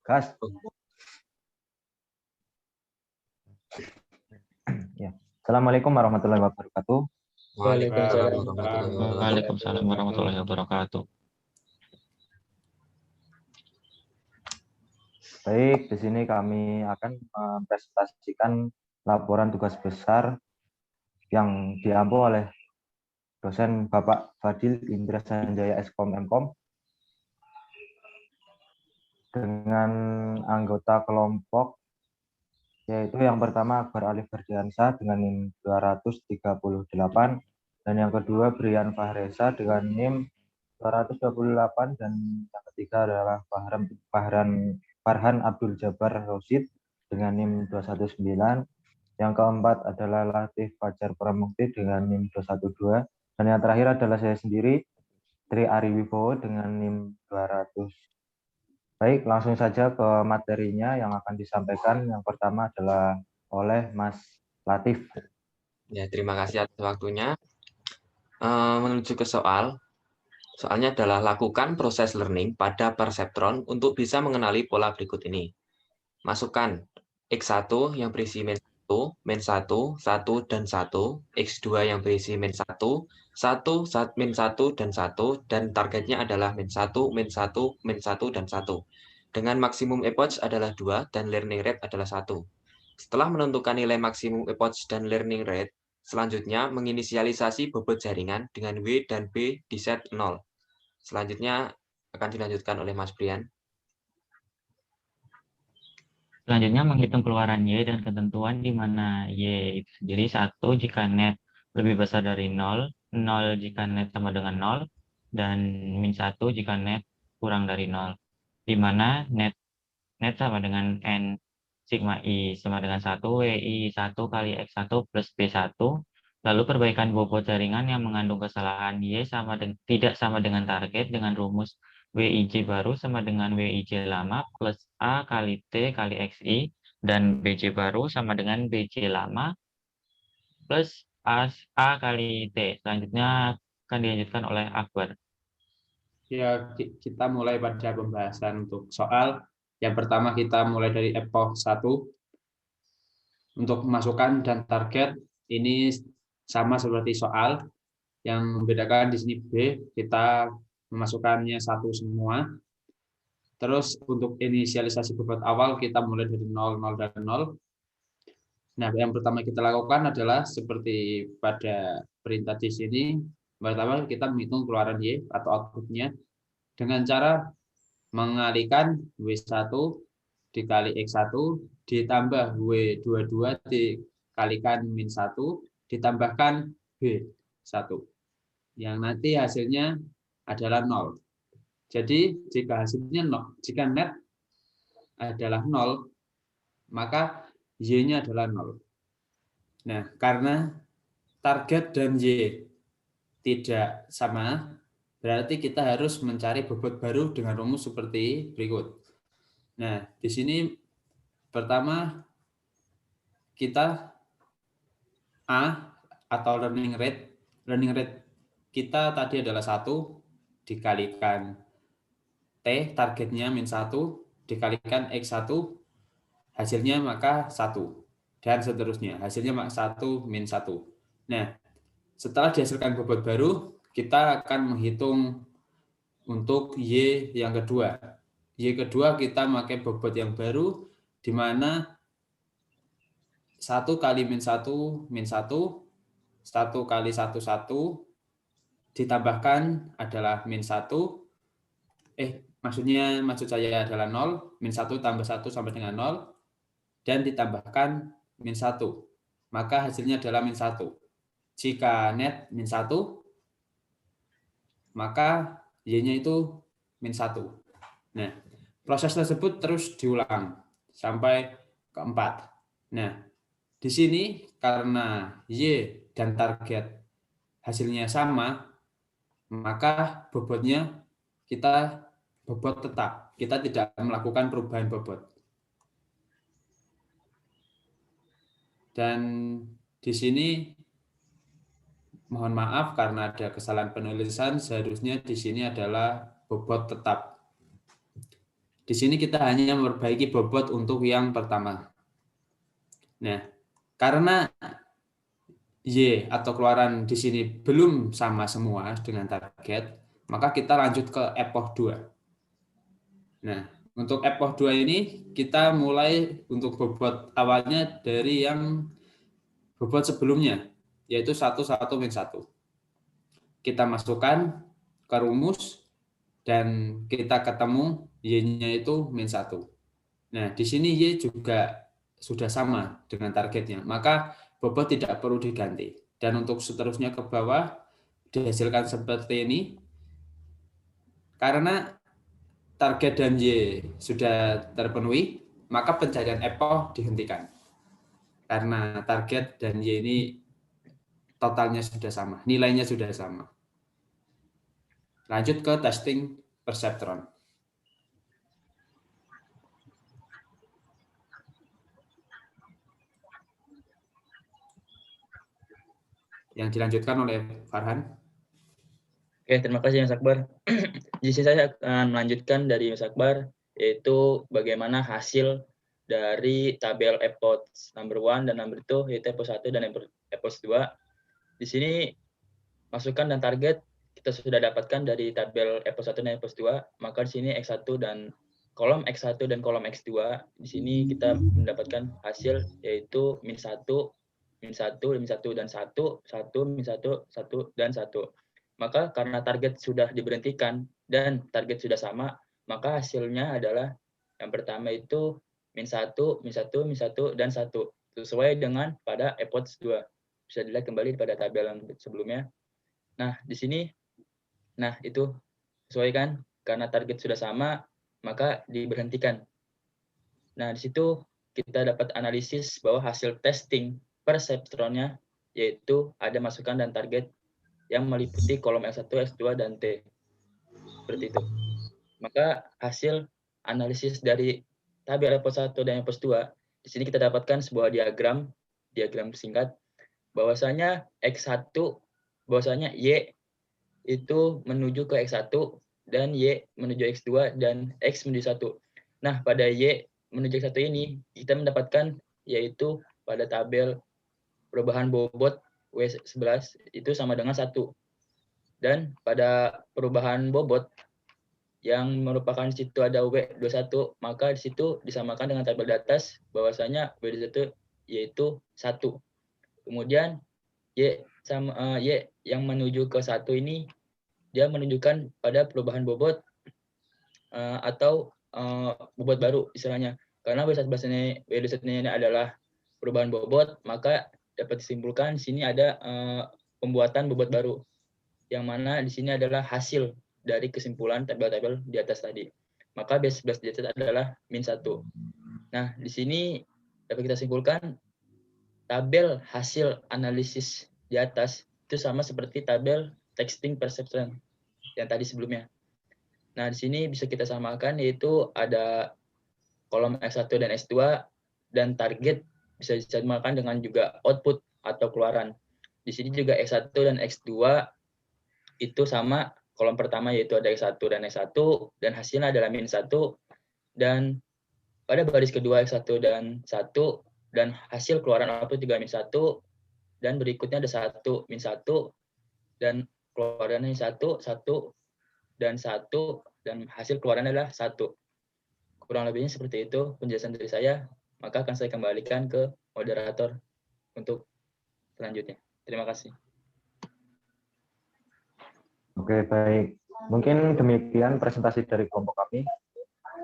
Gas. Ya. Assalamualaikum warahmatullahi wabarakatuh. Waalaikumsalam warahmatullahi wabarakatuh. Baik, di sini kami akan mempresentasikan laporan tugas besar yang diampu oleh dosen Bapak Fadil Indra Sanjaya Eskom Mkom dengan anggota kelompok, yaitu yang pertama Akbar Alif Ferdiansyah dengan NIM 238, dan yang kedua Brian Fahresa dengan NIM 228, dan yang ketiga adalah Farhan Abdul Jabbar Rosid dengan NIM 219. Yang keempat adalah Latif Fajar Pramukti dengan NIM 212. Dan yang terakhir adalah saya sendiri, Tri Ariwibowo dengan NIM 200. Baik, langsung saja ke materinya yang akan disampaikan. Yang pertama adalah oleh Mas Latif. Ya, terima kasih atas waktunya. Menuju ke soalnya adalah lakukan proses learning pada perseptron untuk bisa mengenali pola berikut ini. Masukkan X1 yang berisi min 1, min 1, 1, dan 1, X2 yang berisi min 1, 1, min 1, dan targetnya adalah min 1, min 1, min 1, dan 1. Dengan maksimum epoch adalah 2 dan learning rate adalah 1. Setelah menentukan nilai maksimum epoch dan learning rate, selanjutnya menginisialisasi bobot jaringan dengan W dan B di set 0. Selanjutnya akan dilanjutkan oleh Mas Brian. Selanjutnya menghitung keluaran Y dan ketentuan di mana Y itu sendiri 1 jika net lebih besar dari 0, 0 jika net sama dengan 0, dan min 1 jika net kurang dari 0. Di mana net sama dengan N sigma I sama dengan 1, WI 1 kali X1 plus B1. Lalu perbaikan bobot jaringan yang mengandung kesalahan Y tidak sama dengan target dengan rumus WIJ baru sama dengan WIJ lama plus A kali T kali XI, dan BJ baru sama dengan BJ lama plus A kali T. Selanjutnya akan dilanjutkan oleh Akbar. Ya, kita mulai pada pembahasan untuk soal. Yang pertama kita mulai dari epoch 1. Untuk masukan dan target ini sama seperti soal. Yang membedakan di sini B, kita memasukkannya 1 semua. Terus untuk inisialisasi bobot awal kita mulai dari 0, 0, dan 0. Nah, yang pertama kita lakukan adalah seperti pada perintah di sini. Pertama kita menghitung keluaran Y atau outputnya dengan cara mengalihkan W1 dikali X1 ditambah W22 dikalikan min 1 ditambahkan B1. Yang nanti hasilnya adalah 0. Jadi jika hasilnya 0, jika net adalah 0, maka Y-nya adalah 0. Nah, karena target dan Y tidak sama, berarti kita harus mencari bobot baru dengan rumus seperti berikut. Nah, di sini pertama kita A atau learning rate. Learning rate kita tadi adalah 1 dikalikan T, targetnya min 1, dikalikan X1, hasilnya maka 1. Dan seterusnya, hasilnya 1 min 1. Nah, setelah dihasilkan bobot baru, kita akan menghitung untuk Y yang kedua. Y kedua kita pakai bobot yang baru, di mana 1 kali min 1, min 1, 1 kali 1, 1, ditambahkan adalah min 1, maksud saya adalah 0, min 1 tambah 1 sampai dengan 0, dan ditambahkan min 1. Maka hasilnya adalah min 1. Jika net min 1, maka Y-nya itu min 1. Nah, proses tersebut terus diulang sampai keempat. Nah, di sini karena Y dan target hasilnya sama, maka bobotnya kita bobot tetap. Kita tidak melakukan perubahan bobot. Dan di sini mohon maaf karena ada kesalahan penulisan, seharusnya di sini adalah bobot tetap. Di sini kita hanya memperbaiki bobot untuk yang pertama. Nah, karena Y atau keluaran di sini belum sama semua dengan target, maka kita lanjut ke epoch 2. Nah, untuk epoch 2 ini kita mulai untuk bobot awalnya dari yang bobot sebelumnya, yaitu 1, 1, min 1. Kita masukkan ke rumus dan kita ketemu Y-nya itu min 1. Nah, di sini Y juga sudah sama dengan targetnya, maka bobot tidak perlu diganti. Dan untuk seterusnya ke bawah dihasilkan seperti ini. Karena target dan Y sudah terpenuhi, maka pencarian epoch dihentikan. Karena target dan Y ini totalnya sudah sama, nilainya sudah sama. Lanjut ke testing perseptron. Yang dilanjutkan oleh Farhan. Oke, terima kasih Mas Akbar. Di sini saya akan melanjutkan dari Mas Akbar, yaitu bagaimana hasil dari tabel epoch number 1 dan number 2, yaitu epoch 1 dan epoch 2. Di sini masukan dan target kita sudah dapatkan dari tabel epoch 1 dan epoch 2, maka di sini X1 dan kolom X1 dan kolom X2, di sini kita mendapatkan hasil yaitu min 1, min 1, min 1 dan 1, 1, min 1, 1 dan 1. Maka karena target sudah diberhentikan dan target sudah sama, maka hasilnya adalah yang pertama itu min 1, min 1, min 1 dan 1 sesuai dengan pada epoch 2. Bisa dilihat kembali pada tabel yang sebelumnya. Nah, di sini itu sesuai kan, karena target sudah sama, maka diberhentikan. Nah, di situ kita dapat analisis bahwa hasil testing perseptronnya yaitu ada masukan dan target yang meliputi kolom S1, S2, dan T. Seperti itu. Maka hasil analisis dari tabel epoch 1 dan epoch 2, di sini kita dapatkan sebuah diagram singkat, bahwasanya X1, bahwasanya Y itu menuju ke X1 dan Y menuju X2 dan X menuju 1. Nah, pada Y menuju X1 ini kita mendapatkan yaitu pada tabel perubahan bobot W11 itu sama dengan 1. Dan pada perubahan bobot yang merupakan di situ ada W21, maka di situ disamakan dengan tabel di atas bahwasanya W21 yaitu 1. Kemudian Y yang menuju ke 1 ini dia menunjukkan pada perubahan bobot atau bobot baru istilahnya. Karena W11 ini adalah perubahan bobot, maka dapat disimpulkan di sini ada pembuatan bobot baru, yang mana di sini adalah hasil dari kesimpulan tabel-tabel di atas tadi. Maka B11 di atas adalah min 1. Nah, di sini dapat kita simpulkan tabel hasil analisis di atas itu sama seperti tabel testing perception yang tadi sebelumnya. Nah, di sini bisa kita samakan yaitu ada kolom S1 dan S2 dan target bisa disamakan dengan juga output atau keluaran. Di sini juga X1 dan X2 itu sama, kolom pertama yaitu ada X1 dan S1 dan hasilnya adalah min 1, dan pada baris kedua X1 dan 1 dan hasil keluaran output juga min 1, dan berikutnya ada 1, min 1, dan keluarannya 1, 1, dan 1, dan hasil keluarannya adalah 1. Kurang lebihnya seperti itu penjelasan dari saya, maka akan saya kembalikan ke moderator untuk selanjutnya. Terima kasih. Oke, baik. Mungkin demikian presentasi dari kelompok kami.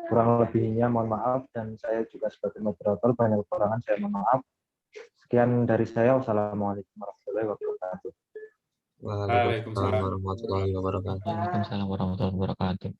Kurang lebihnya mohon maaf, dan saya juga sebagai moderator banyak kekurangan, saya mohon maaf. Sekian dari saya. Wassalamualaikum warahmatullahi wabarakatuh. Waalaikumsalam warahmatullahi wabarakatuh. Waalaikumsalam warahmatullahi wabarakatuh.